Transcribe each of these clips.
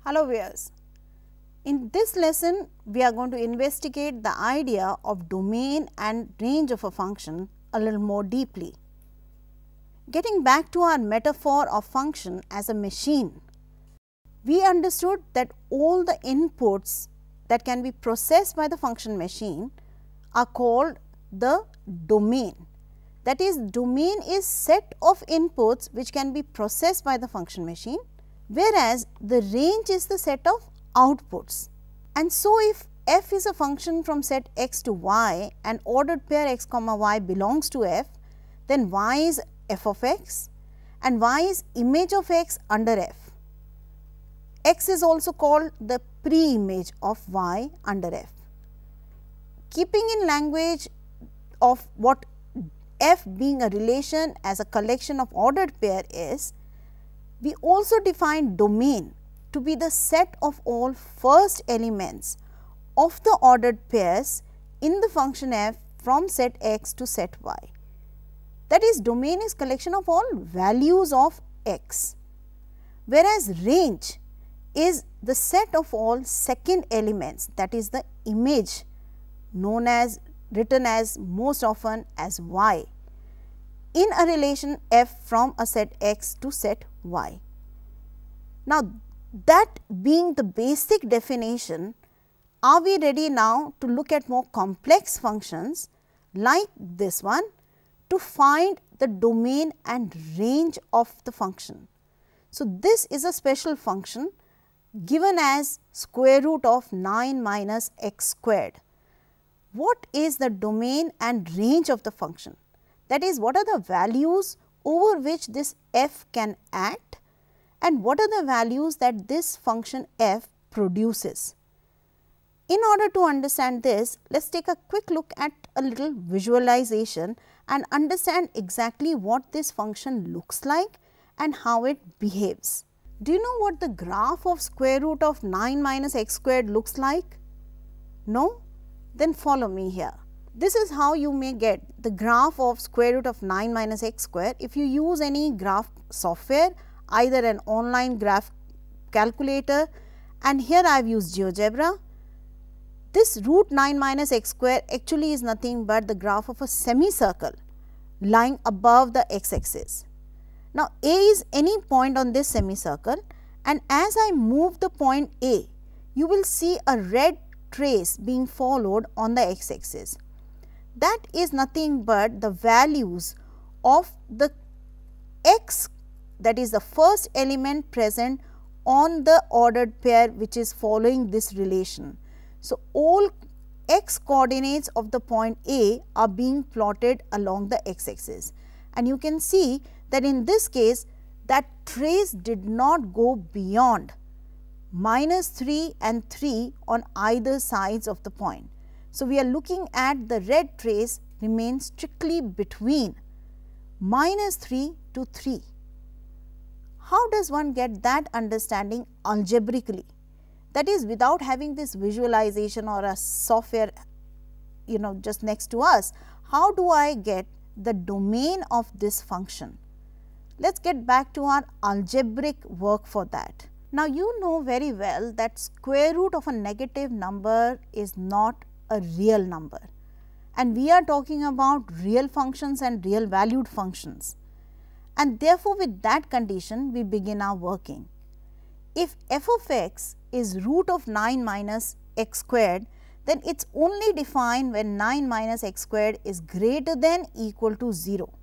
Hello viewers, in this lesson we are going to investigate the idea of domain and range of a function a little more deeply. Getting back to our metaphor of function as a machine, we understood that all the inputs that can be processed by the function machine are called the domain. That is, domain is set of inputs which can be processed by the function machine, whereas the range is the set of outputs. And so, if f is a function from set x to y and ordered pair x comma y belongs to f, then y is f of x and y is image of x under f. X is also called the pre-image of y under f. Keeping in language of what f being a relation as a collection of ordered pair is, we also define domain to be the set of all first elements of the ordered pairs in the function f from set x to set y. That is, domain is collection of all values of x, whereas range is the set of all second elements, that is the image written as most often as y in a relation f from a set x to set y. Now, that being the basic definition, are we ready now to look at more complex functions like this one to find the domain and range of the function? So, this is a special function given as square root of 9 minus x squared. What is the domain and range of the function? That is, what are the values over which this f can act and what are the values that this function f produces? In order to understand this, let us take a quick look at a little visualization and understand exactly what this function looks like and how it behaves. Do you know what the graph of square root of 9 minus x squared looks like? No? Then follow me here. This is how you may get the graph of square root of 9 minus x square if you use any graph software, either an online graph calculator, and here I have used GeoGebra. This root 9 minus x square actually is nothing but the graph of a semicircle lying above the x axis. Now, A is any point on this semicircle, and as I move the point A, you will see a red trace being followed on the x axis. That is nothing but the values of the x, that is the first element present on the ordered pair which is following this relation. So, all x coordinates of the point A are being plotted along the x axis, and you can see that in this case that trace did not go beyond minus 3 and 3 on either sides of the point. So, we are looking at the red trace remains strictly between minus 3 to 3. How does one get that understanding algebraically? That is, without having this visualization or a software just next to us, how do I get the domain of this function? Let us get back to our algebraic work for that. Now, you know very well that square root of a negative number is not a real number, and we are talking about real functions and real valued functions, and therefore, with that condition we begin our working. If f of x is root of 9 minus x squared, then it is only defined when 9 minus x squared is greater than equal to 0,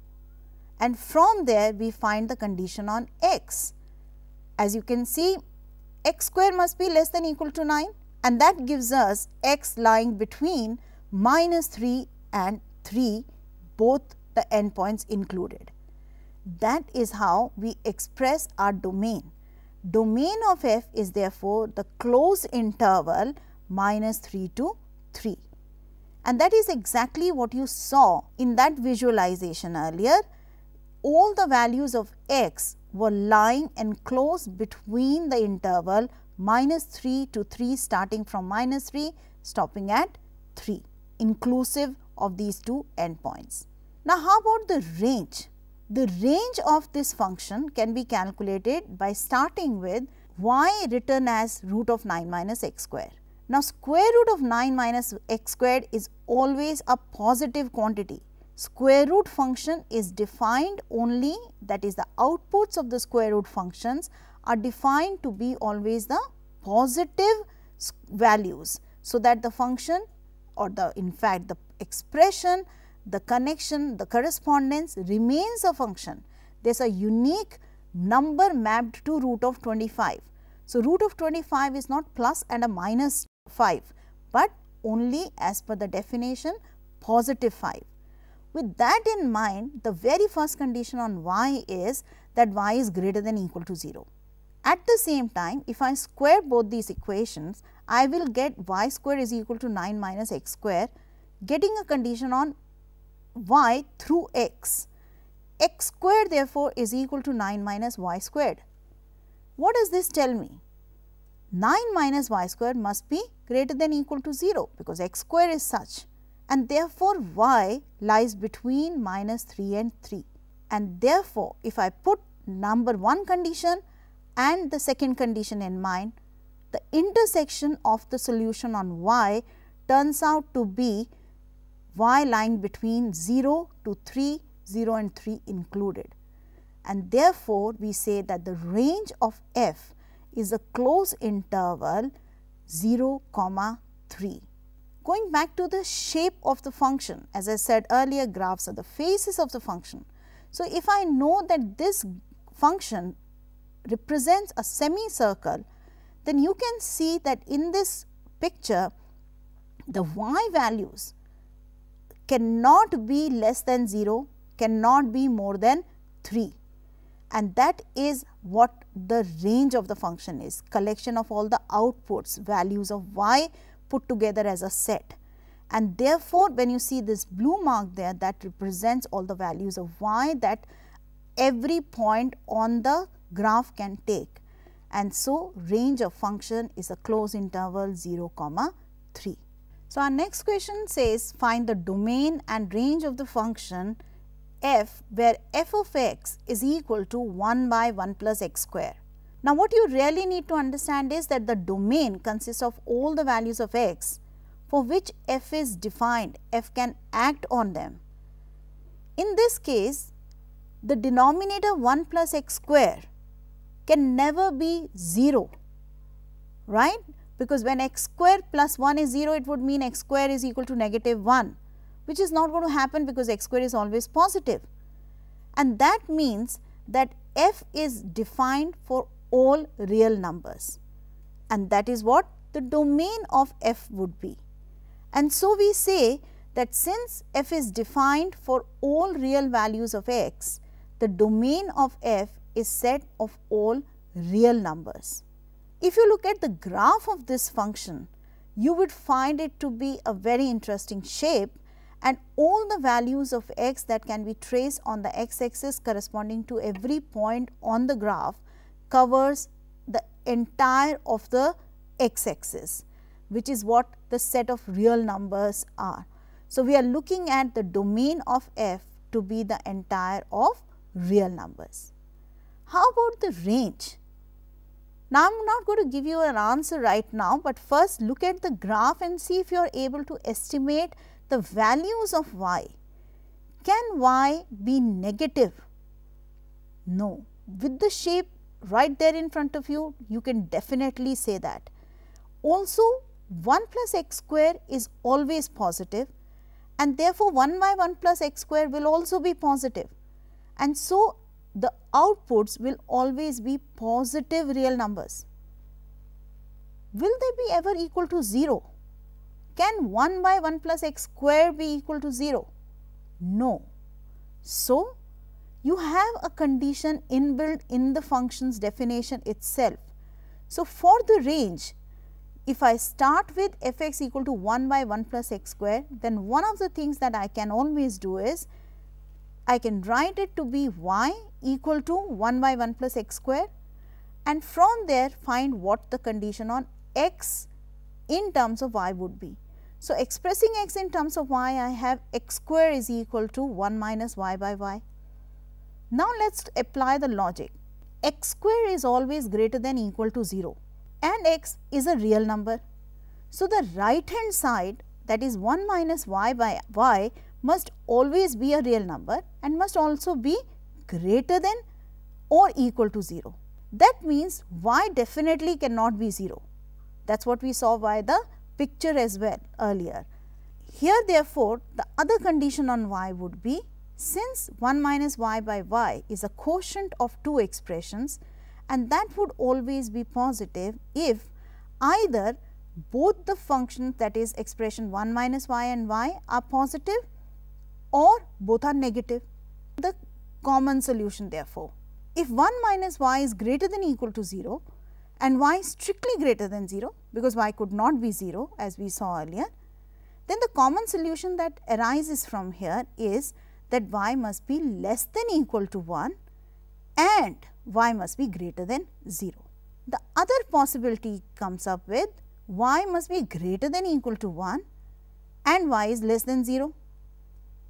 and from there we find the condition on x. As you can see, x square must be less than equal to 9, and that gives us x lying between minus 3 and 3, both the endpoints included. That is how we express our domain. Domain of f is therefore the closed interval minus 3 to 3, and that is exactly what you saw in that visualization earlier. All the values of x were lying enclosed between the interval minus 3 to 3, starting from minus 3 stopping at 3, inclusive of these two endpoints. Now, how about the range? The range of this function can be calculated by starting with y written as root of 9 minus x square. Now, square root of 9 minus x squared is always a positive quantity. Square root function is defined only, that is the outputs of the square root functions are defined to be always the positive values. So, that the function or in fact the expression, the connection, the correspondence remains a function. There is a unique number mapped to root of 25. So, root of 25 is not plus and a minus 5, but only as per the definition positive 5. With that in mind, the very first condition on y is that y is greater than or equal to 0. At the same time, if I square both these equations, I will get y square is equal to 9 minus x square, getting a condition on y through x. X squared therefore is equal to 9 minus y squared. What does this tell me? 9 minus y square must be greater than or equal to 0, because x square is such, and therefore y lies between minus 3 and 3. And therefore, if I put number 1 condition and the second condition in mind, the intersection of the solution on y turns out to be y lying between 0 to 3, 0 and 3 included. And therefore, we say that the range of f is a closed interval 0, 3. Going back to the shape of the function, as I said earlier, graphs are the faces of the function. So, if I know that this function represents a semicircle, then you can see that in this picture the y values cannot be less than 0, cannot be more than 3, and that is what the range of the function is, collection of all the outputs values of y put together as a set. And therefore, when you see this blue mark there, that represents all the values of y that every point on the graph can take, and so range of function is a closed interval 0, 3. So, our next question says find the domain and range of the function f where f of x is equal to 1 by 1 plus x square. Now, what you really need to understand is that the domain consists of all the values of x for which f is defined, f can act on them. In this case, the denominator 1 plus x square can never be 0, right, because when x square plus 1 is 0, it would mean x square is equal to negative 1, which is not going to happen because x square is always positive. And that means that f is defined for all real numbers, and that is what the domain of f would be. And so, we say that since f is defined for all real values of x, the domain of f is set of all real numbers. If you look at the graph of this function, you would find it to be a very interesting shape, and all the values of x that can be traced on the x axis corresponding to every point on the graph covers the entire of the x axis, which is what the set of real numbers are. So, we are looking at the domain of f to be the entire of real numbers. How about the range? Now, I am not going to give you an answer right now, but first look at the graph and see if you are able to estimate the values of y. Can y be negative? No. With the shape right there in front of you, you can definitely say that. Also, 1 plus x square is always positive, and therefore, 1 by 1 plus x square will also be positive, and so the outputs will always be positive real numbers. Will they be ever equal to 0? Can 1 by 1 plus x square be equal to 0? No. So, you have a condition inbuilt in the function's definition itself. So, for the range, if I start with f x equal to 1 by 1 plus x square, then one of the things that I can always do is I can write it to be y equal to 1 by 1 plus x square, and from there find what the condition on x in terms of y would be. So, expressing x in terms of y, I have x square is equal to 1 minus y by y. Now, let us apply the logic. x square is always greater than equal to 0 and x is a real number. So, the right hand side, that is 1 minus y by y, must always be a real number and must also be greater than or equal to 0. That means y definitely cannot be 0. That is what we saw by the picture as well earlier. Here therefore, the other condition on y would be, since 1 minus y by y is a quotient of two expressions, and that would always be positive if either both the functions, that is expression 1 minus y and y, are positive or both are negative. The common solution therefore, if 1 minus y is greater than equal to 0 and y is strictly greater than 0, because y could not be 0 as we saw earlier, then the common solution that arises from here is that y must be less than equal to 1 and y must be greater than 0. The other possibility comes up with y must be greater than equal to 1 and y is less than 0.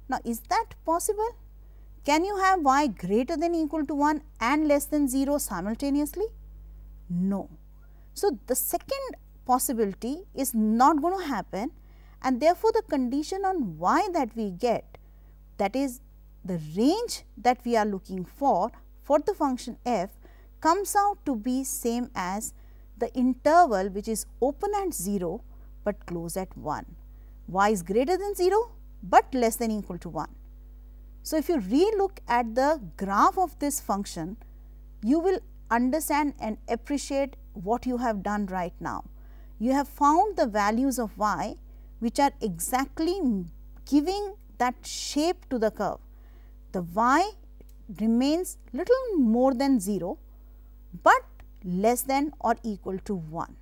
Now, is that possible? Can you have y greater than equal to 1 and less than 0 simultaneously? No. So, the second possibility is not going to happen, and therefore, the condition on y that we get, that is the range that we are looking for the function f, comes out to be same as the interval which is open at 0, but close at 1. Y is greater than 0, but less than equal to 1. So, if you re-look at the graph of this function, you will understand and appreciate what you have done right now. You have found the values of y which are exactly giving that shape to the curve. The y remains little more than 0, but less than or equal to 1,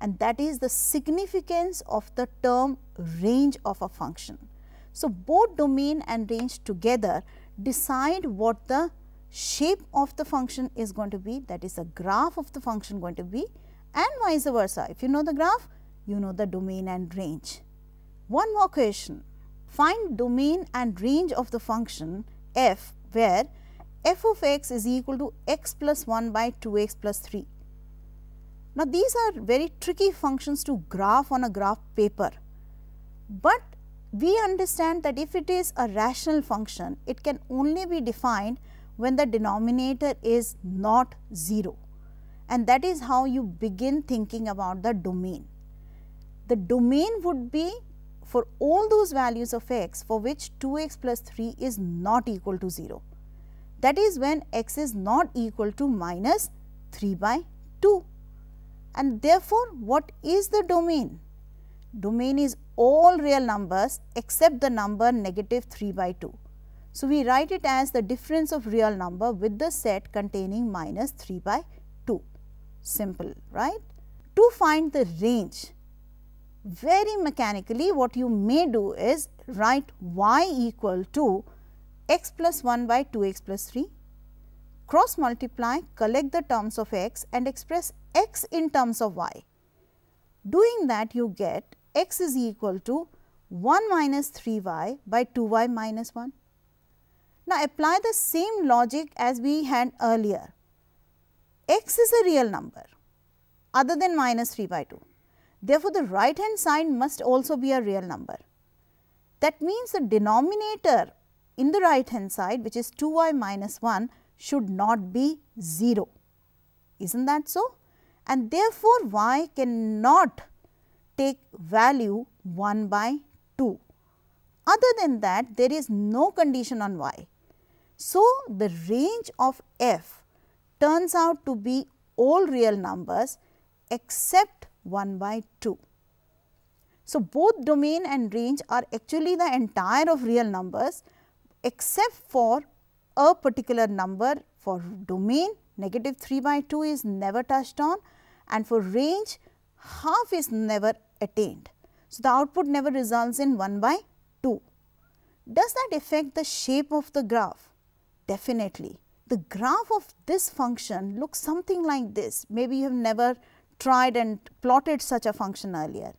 and that is the significance of the term range of a function. So, both domain and range together decide what the shape of the function is going to be, that is the graph of the function going to be, and vice versa. If you know the graph, you know the domain and range. One more question: find domain and range of the function f where f of x is equal to x plus 1 by 2x plus 3. Now, these are very tricky functions to graph on a graph paper, but we understand that if it is a rational function, it can only be defined when the denominator is not 0, and that is how you begin thinking about the domain. The domain would be for all those values of x for which 2x plus 3 is not equal to 0. That is when x is not equal to minus 3 by 2. And therefore, what is the domain? Domain is all real numbers except the number negative 3 by 2. So, we write it as the difference of real number with the set containing minus 3 by 2. Simple, right? To find the range, very mechanically what you may do is write y equal to x plus 1 by 2x plus 3, cross multiply, collect the terms of x and express x in terms of y. Doing that, you get x is equal to 1 minus 3y by 2y minus 1. Now, apply the same logic as we had earlier. X is a real number other than minus 3 by 2. Therefore, the right hand side must also be a real number. That means, the denominator in the right hand side, which is 2y minus 1, should not be 0. Isn't that so? And therefore, y cannot take value 1 by 2. Other than that, there is no condition on y. So, the range of f turns out to be all real numbers except 1 by 2. So, both domain and range are actually the entire of real numbers except for a particular number. For domain, negative 3 by 2 is never touched on, and for range, half is never attained. So, the output never results in 1 by 2. Does that affect the shape of the graph? Definitely. The graph of this function looks something like this. Maybe you have never tried and plotted such a function earlier.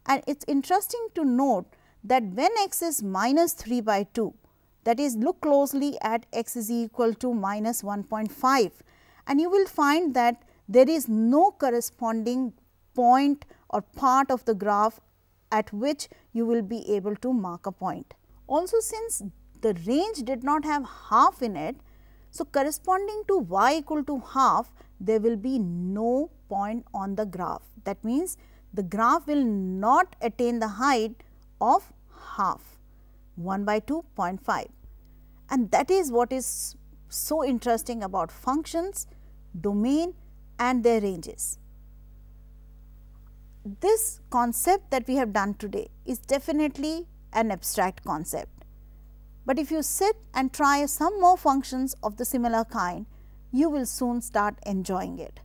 And it is interesting to note that when x is minus 3 by 2, that is, look closely at x is equal to minus 1.5, and you will find that there is no corresponding point or part of the graph at which you will be able to mark a point. Also, since the range did not have half in it, so corresponding to y equal to half, there will be no point on the graph. That means, the graph will not attain the height of half, 1 by 2.5, and that is what is so interesting about functions, domain and their ranges. This concept that we have done today is definitely an abstract concept, but if you sit and try some more functions of the similar kind, you will soon start enjoying it.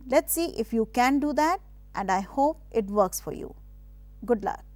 Let us see if you can do that, and I hope it works for you. Good luck.